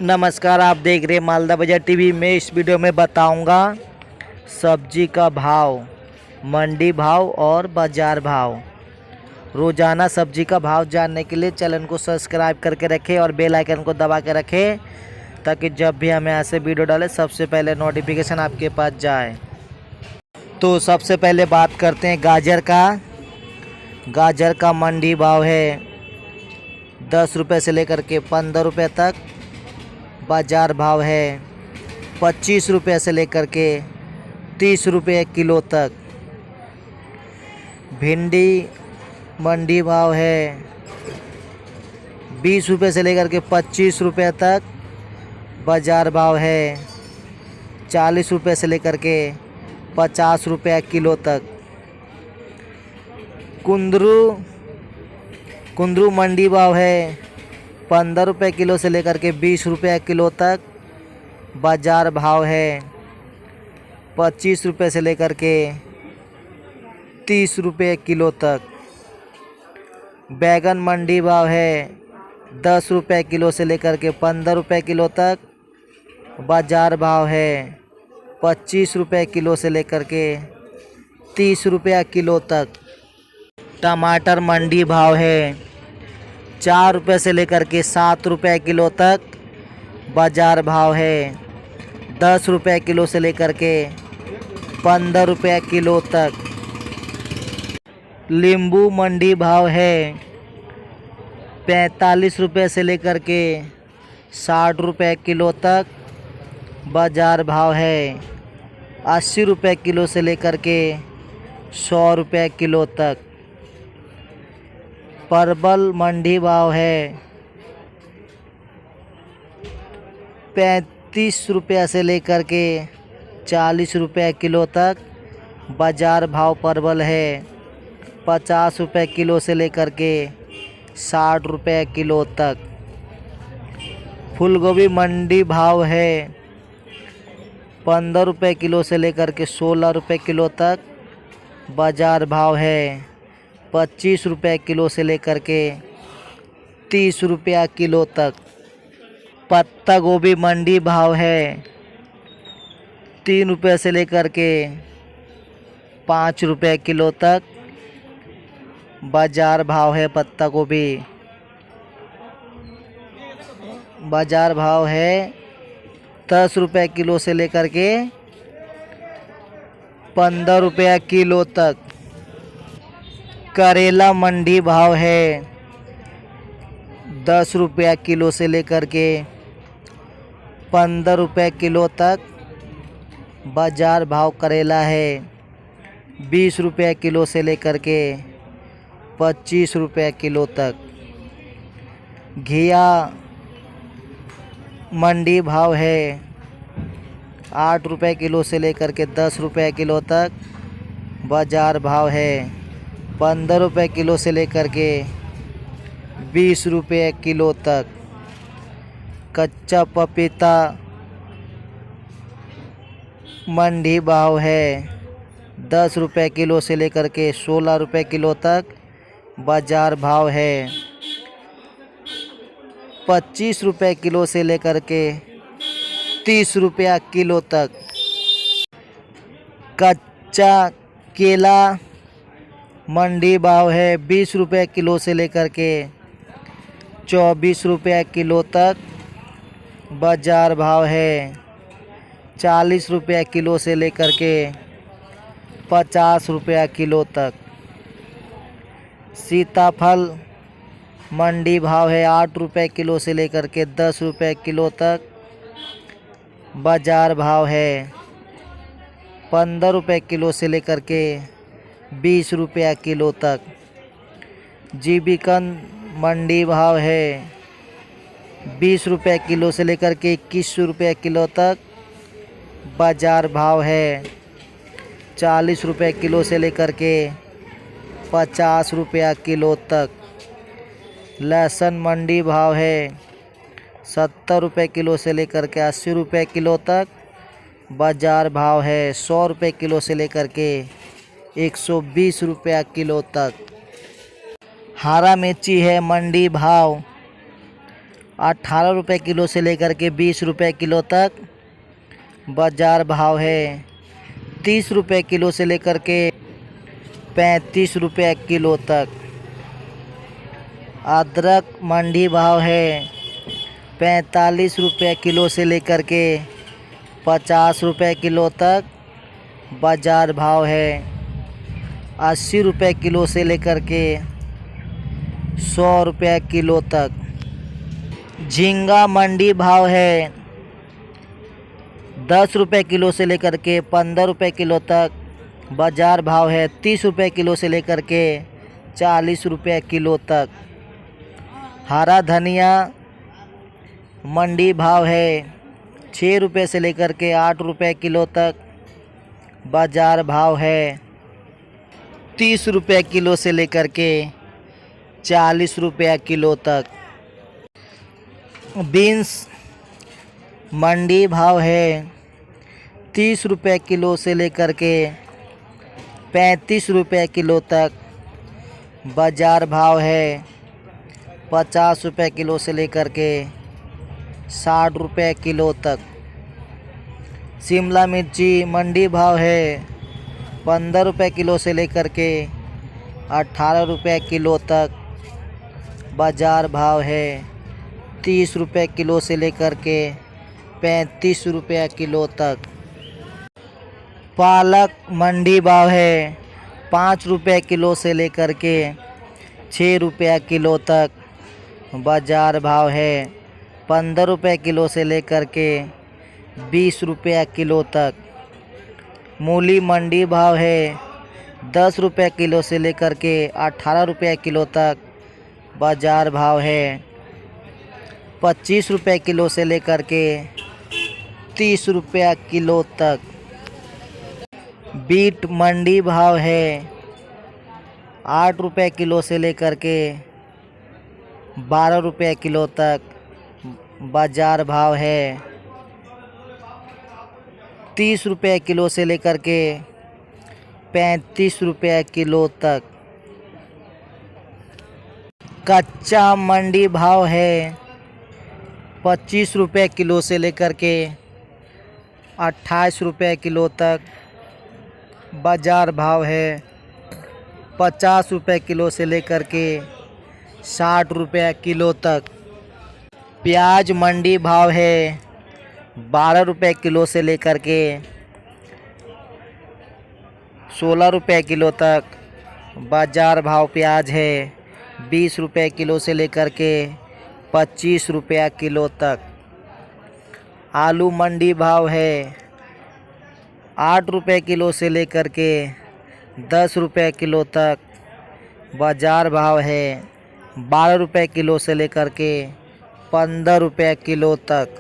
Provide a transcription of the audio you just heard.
नमस्कार, आप देख रहे हैं मालदा बाजार टीवी में। इस वीडियो में बताऊंगा सब्जी का भाव, मंडी भाव और बाजार भाव। रोज़ाना सब्जी का भाव जानने के लिए चैनल को सब्सक्राइब करके रखें और बेल आइकन को दबा के रखें ताकि जब भी हम यहाँ से वीडियो डालें सबसे पहले नोटिफिकेशन आपके पास जाए। तो सबसे पहले बात करते हैं गाजर का। गाजर का मंडी भाव है 10 रुपये से लेकर के 15 रुपये तक। बाज़ार भाव है 25 रुपये से लेकर के 30 रुपये किलो तक। भिंडी मंडी भाव है 20 रुपये से लेकर के 25 रुपये तक। बाज़ार भाव है 40 रुपये से लेकर के 50 रुपये किलो तक। कुंदरू मंडी भाव है 15 रुपये किलो से लेकर के 20 रुपये किलो तक। बाज़ार भाव है 25 रुपये से लेकर के 30 रुपये किलो तक। बैगन मंडी भाव है 10 रुपये किलो से लेकर के 15 रुपये किलो तक। बाज़ार भाव है 25 रुपये किलो से लेकर के 30 रुपये किलो तक। टमाटर मंडी भाव है 4 रुपये से लेकर के 7 रुपये किलो तक। बाज़ार भाव है 10 रुपये किलो से लेकर के 15 रुपये किलो तक। नींबू मंडी भाव है 45 रुपये से लेकर के 60 रुपये किलो तक। बाज़ार भाव है 80 रुपये किलो से लेकर के 100 रुपये किलो तक। परवल मंडी भाव है 35 रुपये से लेकर के 40 रुपये किलो तक। बाज़ार भाव परवल है 50 रुपये किलो से लेकर के 60 रुपये किलो तक। फूलगोभी मंडी भाव है 15 रुपये किलो से लेकर के 16 रुपये किलो तक। बाज़ार भाव है 25 रुपये किलो से लेकर के 30 रुपये किलो तक। पत्ता गोभी मंडी भाव है 3 रुपये से लेकर के 5 रुपये किलो तक। बाज़ार भाव है पत्ता गोभी, बाज़ार भाव है 10 रुपये किलो से लेकर के 15 रुपये किलो तक। करेला मंडी भाव है 10 रुपये किलो से लेकर के 15 रुपये किलो तक। बाज़ार भाव करेला है 20 रुपये किलो से लेकर के 25 रुपये किलो तक। घिया मंडी भाव है 8 रुपये किलो से लेकर के 10 रुपये किलो तक। बाज़ार भाव है 15 रुपये किलो से लेकर के 20 रुपये किलो तक। कच्चा पपीता मंडी भाव है 10 रुपये किलो से लेकर के 16 रुपये किलो तक। बाज़ार भाव है 25 रुपये किलो से लेकर के 30 रुपये किलो तक। कच्चा केला मंडी भाव है 20 रुपये किलो से लेकर के 24 रुपये किलो तक। बाज़ार भाव है 40 रुपये किलो से लेकर के 50 रुपये किलो तक। सीताफल मंडी भाव है 8 रुपये किलो से लेकर के 10 रुपये किलो तक। बाज़ार भाव है 15 रुपये किलो से लेकर के 20 रुपये किलो तक। जीविकन मंडी भाव है 20 रुपये किलो से लेकर के 21 रुपये किलो तक। बाज़ार भाव है 40 रुपये किलो से लेकर के 50 रुपये किलो तक। लहसुन मंडी भाव है 70 रुपये किलो से लेकर के 80 रुपये किलो तक। बाज़ार भाव है 100 रुपये किलो से लेकर के 120 रुपये किलो तक। हरा मिर्ची है मंडी भाव 18 रुपये किलो से लेकर के 20 रुपये किलो तक बाज़ार भाव है। 30 रुपये किलो से लेकर के 35 रुपये किलो तक। अदरक मंडी भाव है 45 रुपये किलो से लेकर के 50 रुपये किलो तक बाज़ार भाव है। 80 रुपये किलो से लेकर के 100 रुपये किलो तक। झींगा मंडी भाव है 10 रुपये किलो से लेकर के 15 रुपये किलो तक बाज़ार भाव है। 30 रुपये किलो से लेकर के 40 रुपये किलो तक। हरा धनिया मंडी भाव है 6 रुपये से लेकर के 8 रुपये किलो तक बाज़ार भाव है। 30 रुपये किलो से लेकर के 40 रुपये किलो तक। बीन्स मंडी भाव है 30 रुपये किलो से लेकर के 35 रुपये किलो तक बाज़ार भाव है। 50 रुपये किलो से लेकर के 60 रुपये किलो तक। शिमला मिर्ची मंडी भाव है 15 रुपये किलो से लेकर के 18 रुपये किलो तक बाज़ार भाव है। 30 रुपये किलो से लेकर के 35 रुपये किलो तक। पालक मंडी भाव है 5 रुपये किलो से लेकर के 6 रुपये किलो तक बाज़ार भाव है। 15 रुपये किलो से लेकर के 20 रुपये किलो तक। मूली मंडी भाव है 10 रुपये किलो से लेकर के 18 रुपये किलो तक बाज़ार भाव है। 25 रुपये किलो से लेकर के 30 रुपये किलो तक। बीट मंडी भाव है 8 रुपये किलो से लेकर के 12 रुपये किलो तक बाज़ार भाव है। 30 रुपये किलो से लेकर के 35 रुपये किलो तक। कच्चा मंडी भाव है 25 रुपये किलो से लेकर के 28 रुपये किलो तक बाज़ार भाव है। 50 रुपये किलो से लेकर के 60 रुपये किलो तक। प्याज मंडी भाव है 12 रुपये किलो से लेकर के 16 रुपये किलो तक बाज़ार भाव प्याज है। 20 रुपये किलो से लेकर के 25 रुपये किलो तक। आलू मंडी भाव है 8 रुपये किलो से लेकर के 10 रुपये किलो तक बाज़ार भाव है। 12 रुपये किलो से लेकर के 15 रुपये किलो तक।